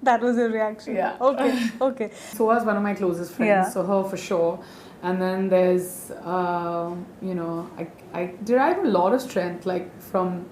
That was your reaction? Yeah. Okay. Soha is one of my closest friends, Yeah. so her for sure. And then there's, I derive a lot of strength, like from,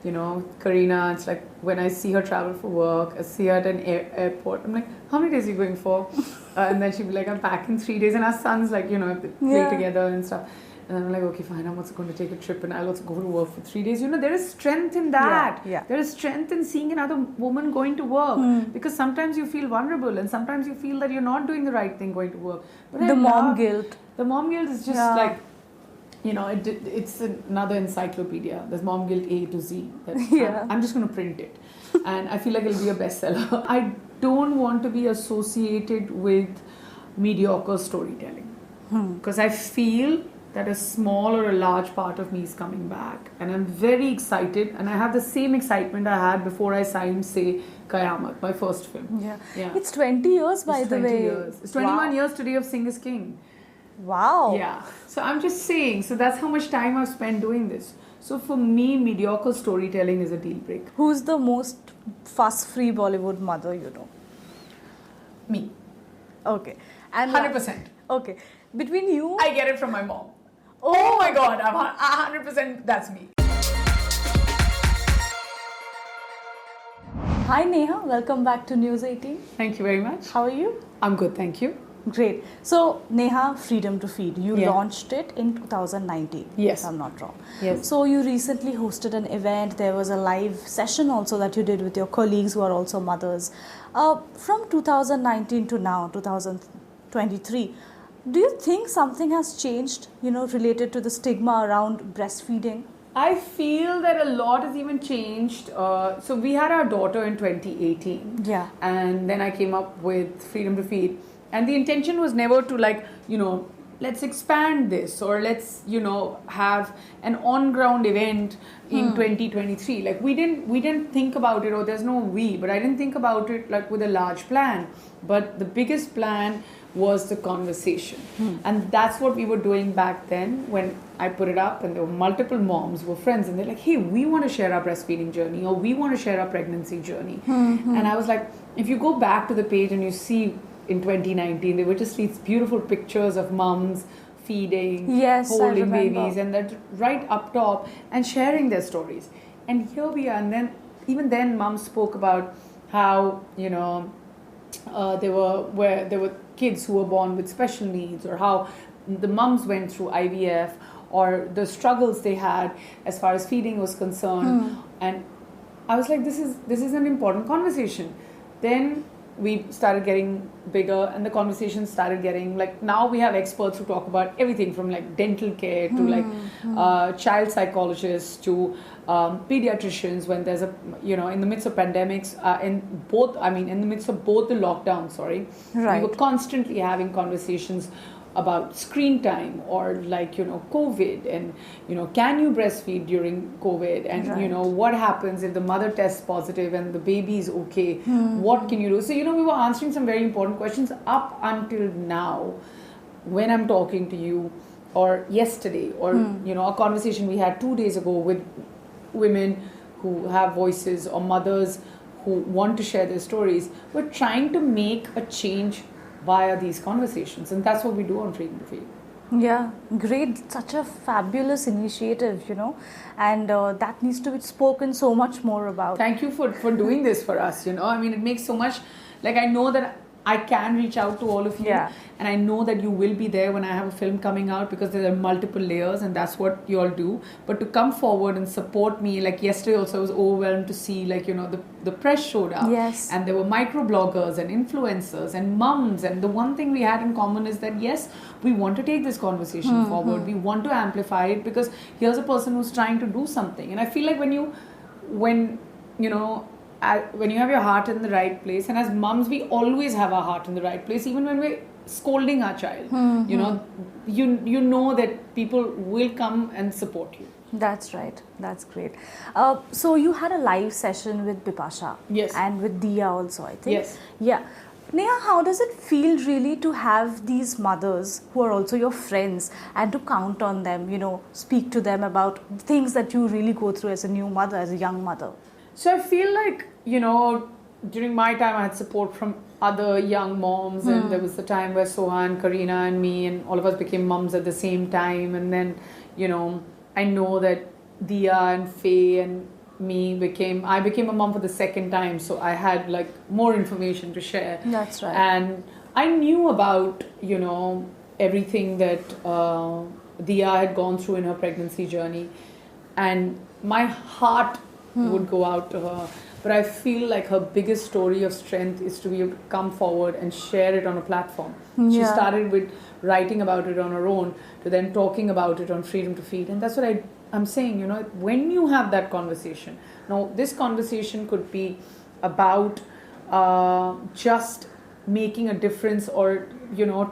Kareena. It's like when I see her travel for work, I see her at an airport, I'm like, how many days are you going for? And then she'd be like, I'm back in 3 days. And our sons, like, they play together and stuff. And I'm like, okay, fine, I'm also going to take a trip and I'll also go to work for 3 days. There is strength in that. Yeah. There is strength in seeing another woman going to work. Because sometimes you feel vulnerable and sometimes you feel that you're not doing the right thing going to work. But The mom guilt. The mom guilt is just like, it's another encyclopedia. There's mom guilt A to Z. I'm just going to print it. And I feel like it'll be a bestseller. I don't want to be associated with mediocre storytelling. Because I feel that a small or a large part of me is coming back. And I'm very excited. And I have the same excitement I had before I signed, say, Qayamat, my first film. Yeah. It's 20 years, by the way. 20 years. It's 21 years today of Sing is King. Wow. Yeah. So I'm just saying, so that's how much time I've spent doing this. So for me, mediocre storytelling is a deal breaker. Who's the most fuss-free Bollywood mother you know? Me. Okay. And 100%. Okay. Between you... I get it from my mom. Oh my God, I'm 100%, that's me. Hi Neha, welcome back to News 18. Thank you very much. How are you? I'm good, thank you. Great. So Neha, Freedom to Feed, you launched it in 2019, yes, if I'm not wrong. Yes. So you recently hosted an event. There was a live session also that you did with your colleagues who are also mothers. From 2019 to now, 2023, do you think something has changed, related to the stigma around breastfeeding? I feel that a lot has even changed. So we had our daughter in 2018. Yeah. And then I came up with Freedom to Feed. And the intention was never to let's expand this or let's, have an on-ground event in 2023. Like we didn't think about it, or there's no we, but I didn't think about it like with a large plan. But the biggest plan was the conversation. And that's what we were doing back then when I put it up, and there were multiple moms who were friends, and they're like, hey, we want to share our breastfeeding journey, or we want to share our pregnancy journey. And I was like, if you go back to the page and you see in 2019, there were just these beautiful pictures of mums feeding, holding babies, and that right up top, and sharing their stories. And here we are, and then even then mums spoke about how, there were kids who were born with special needs, or how the mums went through IVF, or the struggles they had as far as feeding was concerned. And I was like, this is an important conversation. Then we started getting bigger, and the conversation started getting like, now we have experts who talk about everything from like dental care to child psychologists to pediatricians. When there's in the midst of pandemics, in the midst of both the lockdowns, we were constantly having conversations about screen time, or COVID, and can you breastfeed during COVID, and what happens if the mother tests positive and the baby is okay, what can you do? So we were answering some very important questions up until now. When I'm talking to you, or yesterday, or a conversation we had 2 days ago with women who have voices, or mothers who want to share their stories, we're trying to make a change via these conversations, and that's what we do on Freedom to Feed. Yeah, great. Such a fabulous initiative, and that needs to be spoken so much more about. Thank you for doing this for us, it makes so much, I know that I can reach out to all of you, and I know that you will be there when I have a film coming out, because there are multiple layers, and that's what you all do. But to come forward and support me, like yesterday also I was overwhelmed to see the press showed up, and there were microbloggers and influencers and mums, and the one thing we had in common is that yes, we want to take this conversation forward, we want to amplify it, because here's a person who's trying to do something. And I feel like when you have your heart in the right place, and as mums we always have our heart in the right place, even when we're scolding our child, you know that people will come and support you. That's right. That's great. So you had a live session with Bipasha, and with Dia also, I think. Yeah. Neha, how does it feel really to have these mothers who are also your friends, and to count on them, speak to them about things that you really go through as a new mother, as a young mother? So I feel like, during my time, I had support from other young moms, and there was the time where Soha and Kareena and me and all of us became mums at the same time. And then, I know that Dia and Faye and I became a mom for the second time, so I had like more information to share. That's right. And I knew about, everything that Dia had gone through in her pregnancy journey, and my heart would go out to her. But I feel like her biggest story of strength is to be able to come forward and share it on a platform. She started with writing about it on her own, to then talking about it on Freedom to Feed. And that's what I'm saying, when you have that conversation. Now, this conversation could be about just making a difference, or,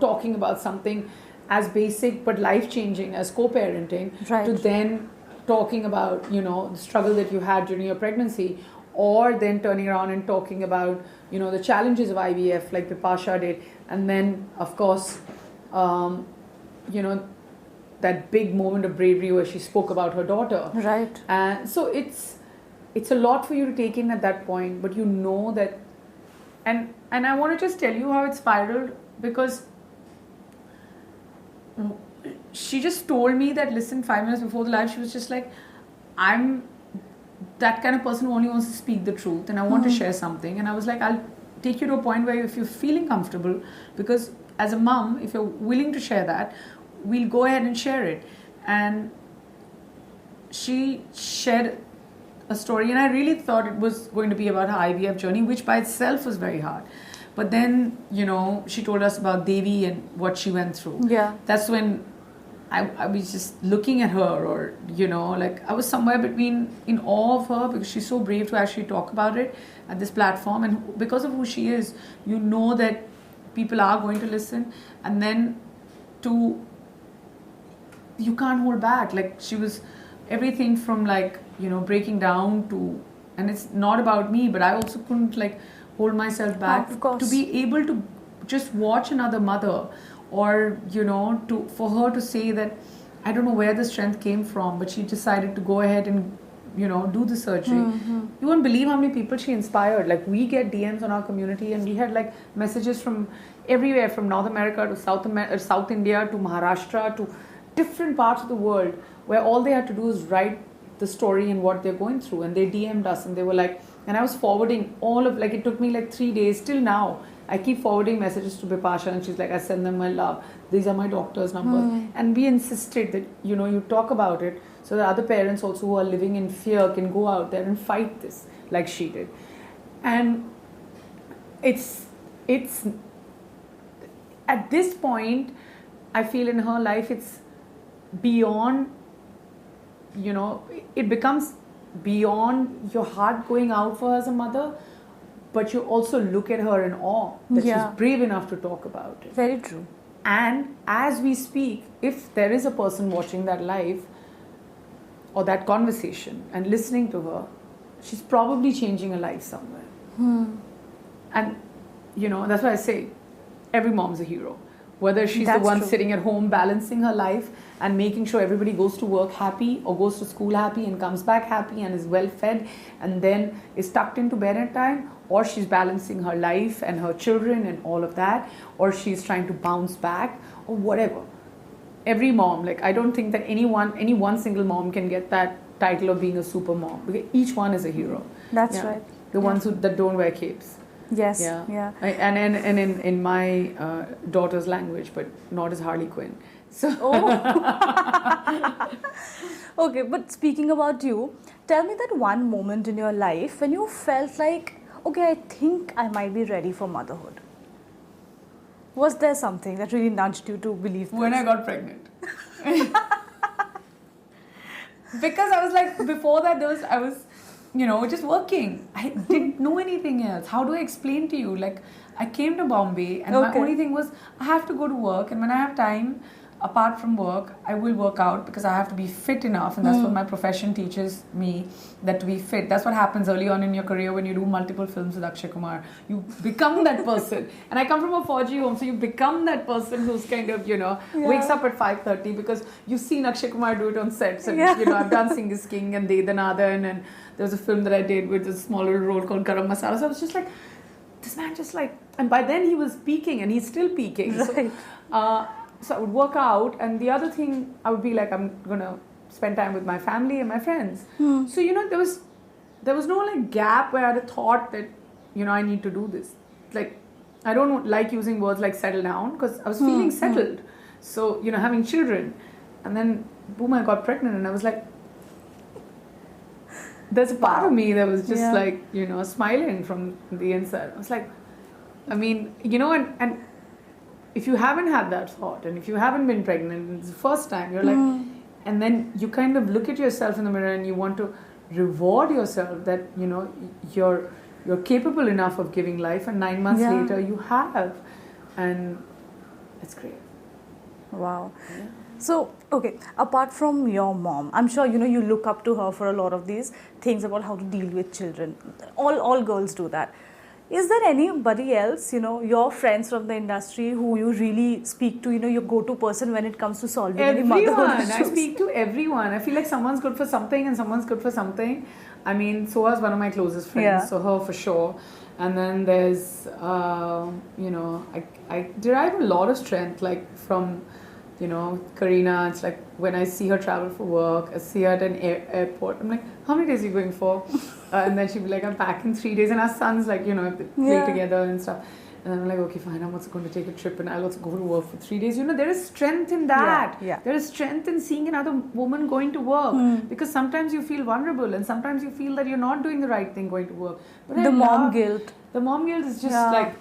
talking about something as basic but life-changing as co-parenting, right, to then talking about, the struggle that you had during your pregnancy, or then turning around and talking about, the challenges of IVF like Bipasha did. And then, of course, that big moment of bravery where she spoke about her daughter. Right. And so it's a lot for you to take in at that point, but that, and I want to just tell you how it spiraled, because she just told me that, listen, 5 minutes before the live, she was just like, I'm that kind of person who only wants to speak the truth, and I want to share something. And I was like, I'll take you to a point where if you're feeling comfortable, because as a mom, if you're willing to share that, we'll go ahead and share it. And she shared a story, and I really thought it was going to be about her IVF journey, which by itself was very hard. But then, she told us about Devi and what she went through. Yeah. That's when I was just looking at her, or, I was somewhere between in awe of her, because she's so brave to actually talk about it at this platform. And because of who she is, that people are going to listen. And then you can't hold back. Like, she was everything from breaking down to, and it's not about me, but I also couldn't hold myself back to be able to just watch another mother, or for her to say that, I don't know where the strength came from, but she decided to go ahead and do the surgery. You won't believe how many people she inspired. Like, we get DMs on our community, and we had messages from everywhere, from North America to South India to Maharashtra to different parts of the world, where all they had to do is write the story and what they're going through. And they DM'd us, and they were like, and I was forwarding all of, it took me 3 days till now. I keep forwarding messages to Bipasha, and she's like, I send them my love. These are my doctor's numbers. And we insisted that, you talk about it, so that other parents also who are living in fear can go out there and fight this like she did. And it's at this point, I feel in her life, it's beyond, it becomes beyond your heart going out for her as a mother, but you also look at her in awe that she's brave enough to talk about it. Very true. And as we speak, if there is a person watching that live or that conversation and listening to her, she's probably changing a life somewhere. And, that's why I say every mom's a hero. Whether she's the one sitting at home balancing her life and making sure everybody goes to work happy, or goes to school happy and comes back happy and is well fed and then is tucked into bed at time, or she's balancing her life and her children and all of that, or she's trying to bounce back, or whatever. Every mom, I don't think that any one single mom can get that title of being a super mom, because each one is a hero. That's right. The ones that don't wear capes. Yes. Yeah. And in my daughter's language, but not as Harley Quinn. So. Okay, but speaking about you, tell me that one moment in your life when you felt like, okay, I think I might be ready for motherhood. Was there something that really nudged you to believe this? When I got pregnant. Because I was before that, I was just working. I didn't know anything else. How do I explain to you? I came to Bombay, and my only thing was, I have to go to work, and when I have time, apart from work, I will work out because I have to be fit enough, and that's what my profession teaches me, that to be fit. That's what happens early on in your career when you do multiple films with Akshay Kumar. You become that person. And I come from a 4G home, so you become that person who's kind of, wakes up at 5:30 because you've seen Akshay Kumar do it on sets. And, I've done Singh is King and De Danadan, and there was a film that I did with a small little role called Garam Masala. So I was just like, this man just like, and by then he was peaking and he's still peaking. Right. So I would work out, and the other thing I would be like, I'm gonna spend time with my family and my friends. So there was no like gap where I had a thought that I need to do this. Like, I don't like using words like settle down because I was feeling settled. So having children, and then boom, I got pregnant, and I was like, there's a part of me that was just like smiling from the inside. I was like, I mean, and if you haven't had that thought, and if you haven't been pregnant, and it's the first time, you're like, and then you kind of look at yourself in the mirror and you want to reward yourself that, you're capable enough of giving life, and 9 months later you have. And it's great. Wow. Yeah. So, okay, apart from your mom, I'm sure, you look up to her for a lot of these things about how to deal with children. All girls do that. Is there anybody else, your friends from the industry who you really speak to, your go-to person when it comes to solving any motherhood issues? I speak to everyone. I feel like someone's good for something and someone's good for something. I mean, Soha is one of my closest friends, so her for sure. And then there's, I derive a lot of strength, like from, Kareena. It's like when I see her travel for work, I see her at an airport, I'm like, how many days are you going for? And then she'd be like, I'm back in 3 days. And our sons, like, they play together and stuff. And I'm like, okay, fine, I'm also going to take a trip and I'll also go to work for 3 days. There is strength in that. There is strength in seeing another woman going to work. Because sometimes you feel vulnerable and sometimes you feel that you're not doing the right thing going to work. But the mom guilt. The mom guilt is just like,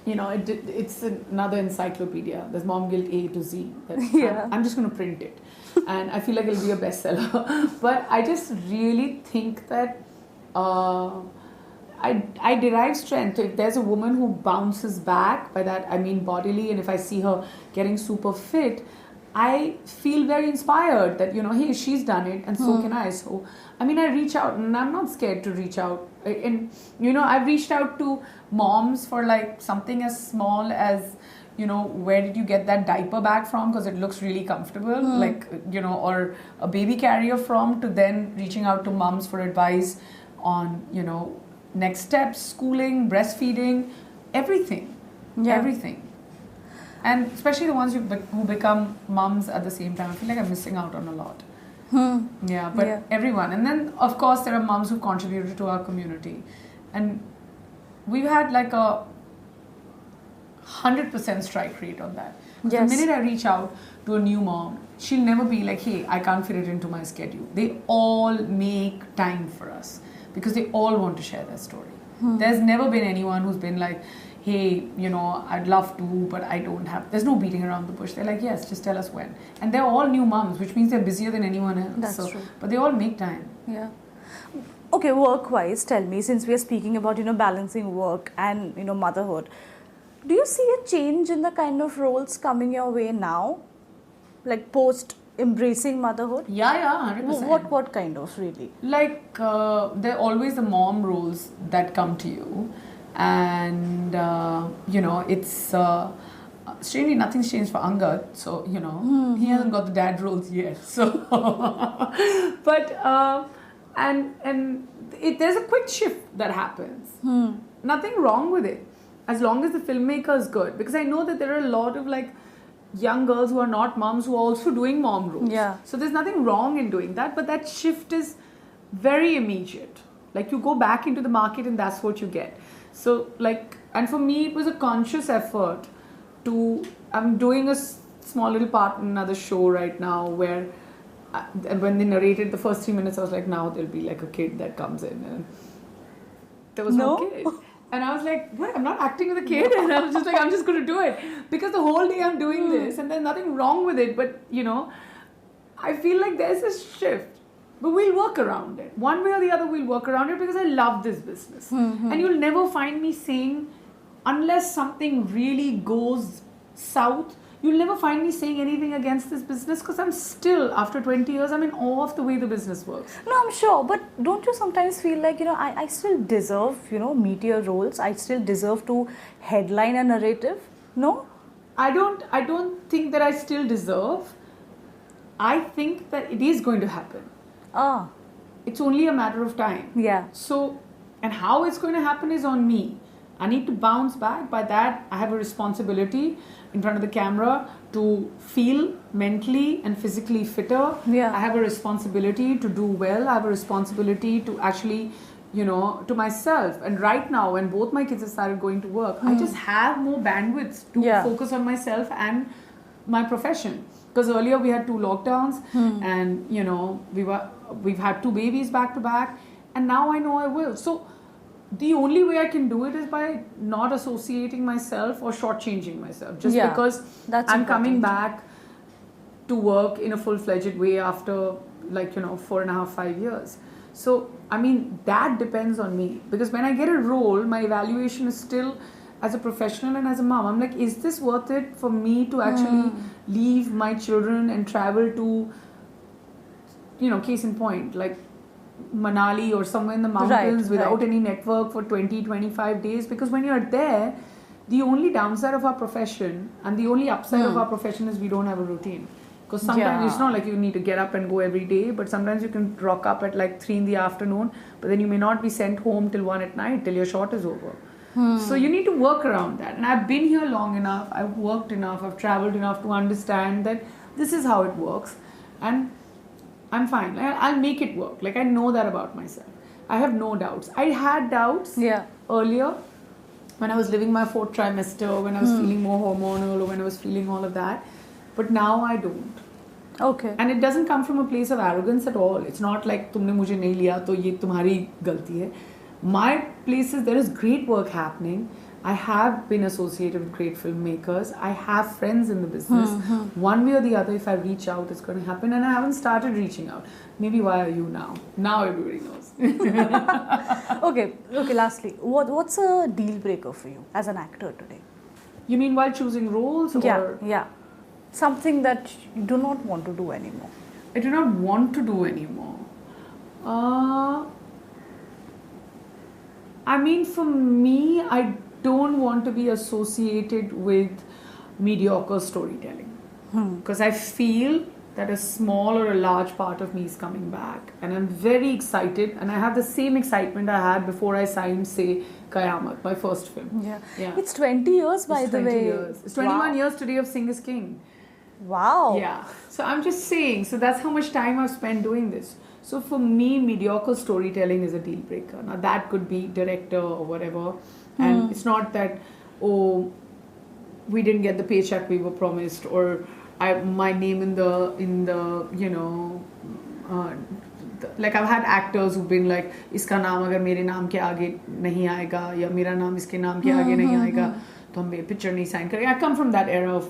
it's another encyclopedia. There's mom guilt A to Z. I'm just going to print it. And I feel like it'll be a bestseller. But I just really think that I derive strength. If there's a woman who bounces back, by that I mean bodily, and if I see her getting super fit, I feel very inspired that, hey, she's done it and so can I. So, I mean, I reach out and I'm not scared to reach out. And, I've reached out to moms for like something as small as, where did you get that diaper bag from? Because it looks really comfortable, like, or a baby carrier from, to then reaching out to moms for advice on, next steps, schooling, breastfeeding, everything. Everything. And especially the ones who become mums at the same time. I feel like I'm missing out on a lot. Everyone. And then, of course, there are mums who've contributed to our community. And we've had like a 100% strike rate on that. The minute I reach out to a new mom, she'll never be like, hey, I can't fit it into my schedule. They all make time for us because they all want to share their story. There's never been anyone who's been like, hey, I'd love to, but I don't have. There's no beating around the bush. They're like, yes, just tell us when. And they're all new moms, which means they're busier than anyone else. That's true. But they all make time. Yeah. Okay, work-wise, tell me, since we are speaking about, balancing work and, motherhood, do you see a change in the kind of roles coming your way now? Like post-embracing motherhood? Yeah, 100%. What kind of, really? Like, there are always the mom roles that come to you. And, it's... strangely, nothing's changed for Angad. So, he hasn't got the dad roles yet. So... but... there's a quick shift that happens. Nothing wrong with it, as long as the filmmaker is good. Because I know that there are a lot of like young girls who are not moms who are also doing mom roles. So there's nothing wrong in doing that, but that shift is very immediate. Like you go back into the market and that's what you get. So like, and for me it was a conscious effort to, I'm doing a small little part in another show right now where and when they narrated the first 3 minutes, I was like, now there'll be like a kid that comes in. And there was no kid. And I was like, what? I'm not acting with a kid. And I was just like, I'm just going to do it. Because the whole day I'm doing this and there's nothing wrong with it. But, I feel like there's a shift. But we'll work around it. One way or the other, we'll work around it because I love this business. And you'll never find me saying, unless something really goes south, you'll never find me saying anything against this business because I'm still, after 20 years, I'm in awe of the way the business works. No, I'm sure. But don't you sometimes feel like, I still deserve, meteor roles. I still deserve to headline a narrative? No? I don't think that I still deserve. I think that it is going to happen. It's only a matter of time. Yeah. So, and how it's going to happen is on me. I need to bounce back. By that, I have a responsibility in front of the camera to feel mentally and physically fitter. Yeah. I have a responsibility to do well. I have a responsibility to actually, to myself. And right now, when both my kids have started going to work, I just have more bandwidth to focus on myself and my profession. Because earlier we had 2 lockdowns and, we've had 2 babies back to back. And now I know I will. So the only way I can do it is by not associating myself or shortchanging myself. Just because I'm coming back to work in a full-fledged way after 4.5, 5 years. So, that depends on me. Because when I get a role, my evaluation is still as a professional and as a mom. I'm like, is this worth it for me to actually leave my children and travel to, case in point, like Manali or somewhere in the mountains without any network for 20-25 days? Because when you're there, the only downside of our profession and the only upside of our profession is we don't have a routine. Because sometimes it's not like you need to get up and go every day, but sometimes you can rock up at 3 in the afternoon, but then you may not be sent home till 1 at night, till your shot is over. So you need to work around that. And I've been here long enough, I've worked enough, I've traveled enough to understand that this is how it works. And I'm fine. I'll make it work. I know that about myself. I have no doubts. I had doubts earlier when I was living my 4th trimester, when I was feeling more hormonal or when I was feeling all of that. But now I don't. Okay. And it doesn't come from a place of arrogance at all. It's not like तुमने मुझे नहीं लिया तो ये तुम्हारी गलती है. My place is there is great work happening. I have been associated with great filmmakers. I have friends in the business. One way or the other, if I reach out, it's going to happen. And I haven't started reaching out. Maybe why are you now? Now everybody knows. Okay, lastly, what's a deal breaker for you as an actor today? You mean while choosing roles? Yeah. Something that you do not want to do anymore. I do not want to do anymore. For me, I don't want to be associated with mediocre storytelling. Because I feel that a small or a large part of me is coming back. And I'm very excited. And I have the same excitement I had before I signed, say, Qayamat, my first film. Yeah. It's 20 years, by the way. Years. It's 21 years today of Sing is King. Wow. Yeah. So I'm just saying, so that's how much time I've spent doing this. So for me, mediocre storytelling is a deal breaker. Now that could be director or whatever. And it's not that, we didn't get the paycheck we were promised, or my name in the like I've had actors who've been like, iska naam agar mere naam ke aage nahi aayega, ya mera naam iske naam ke aage nahi aayega, to hum picture nahi sign karenge. I come from that era of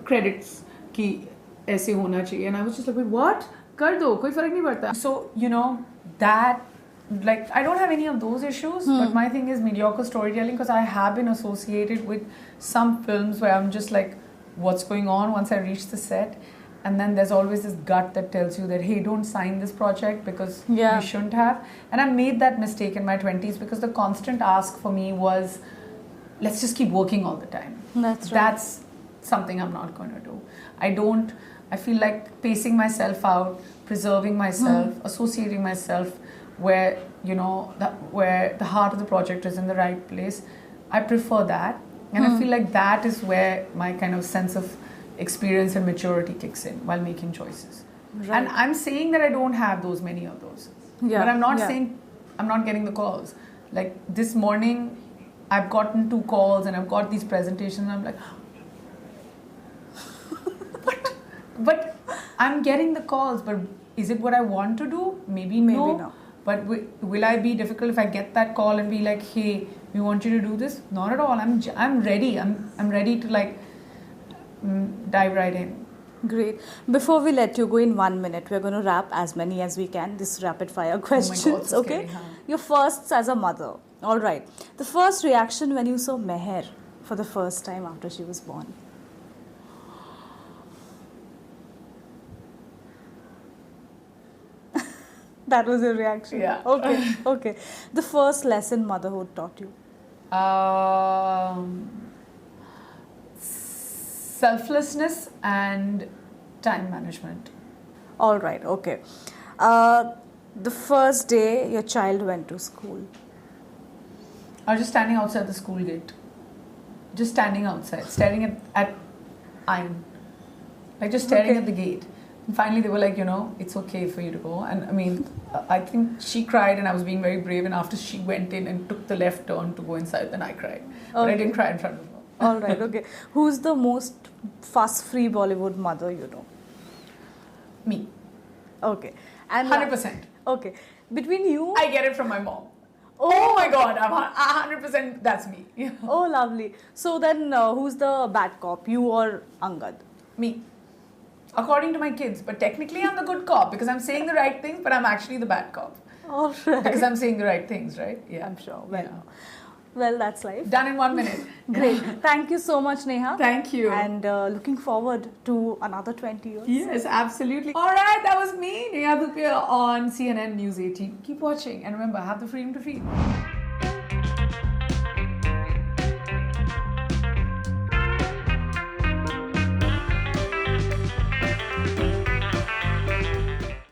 credits ki aise hona chahiye, and I was just like, wait, what? Kar do, koi farak nahi padta. So that, I don't have any of those issues, but my thing is mediocre storytelling, because I have been associated with some films where I'm just like, what's going on once I reach the set? And then there's always this gut that tells you that, hey, don't sign this project because you shouldn't have. And I made that mistake in my 20s because the constant ask for me was, let's just keep working all the time. That's something I'm not going to do. I feel like pacing myself out, preserving myself, associating myself where, where the heart of the project is in the right place. I prefer that. And I feel like that is where my kind of sense of experience and maturity kicks in while making choices. Right. And I'm saying that I don't have many of those. Yeah. But I'm not saying I'm not getting the calls. Like this morning, I've gotten 2 calls and I've got these presentations and I'm like, but I'm getting the calls, but is it what I want to do? Maybe no. But will I be difficult if I get that call and be like, hey, we want you to do this? Not at all. I'm ready. I'm ready to dive right in. Great. Before we let you go in 1 minute, we're going to wrap as many as we can. This rapid fire questions. Oh my God, so okay. Scary, huh? Your firsts as a mother. All right. The first reaction when you saw Meher for the first time after she was born. That was your reaction. Yeah. Okay. Okay. The first lesson motherhood taught you. Selflessness and time management. All right. Okay. The first day your child went to school. I was just standing outside the school gate. Just standing outside, staring at Ayn. Like just staring at the gate. And finally they were like, it's okay for you to go. And I mean, I think she cried and I was being very brave. And after she went in and took the left turn to go inside, then I cried. But I didn't cry in front of her. All right, okay. Who's the most fuss-free Bollywood mother you know? Me. Okay. And 100%. Okay. Between you... I get it from my mom. Oh my God, I'm 100%, that's me. Oh, lovely. So then who's the bad cop, you or Angad? Me. According to my kids. But technically I'm the good cop because I'm saying the right things, but I'm actually the bad cop. All right. Because I'm saying the right things, right? Yeah. I'm sure. Well, that's life. Done in 1 minute. Great. Thank you so much, Neha. Thank you. And looking forward to another 20 years. Yes, absolutely. All right, that was me, Neha Dhupia on CNN News 18. Keep watching and remember, have the freedom to feed.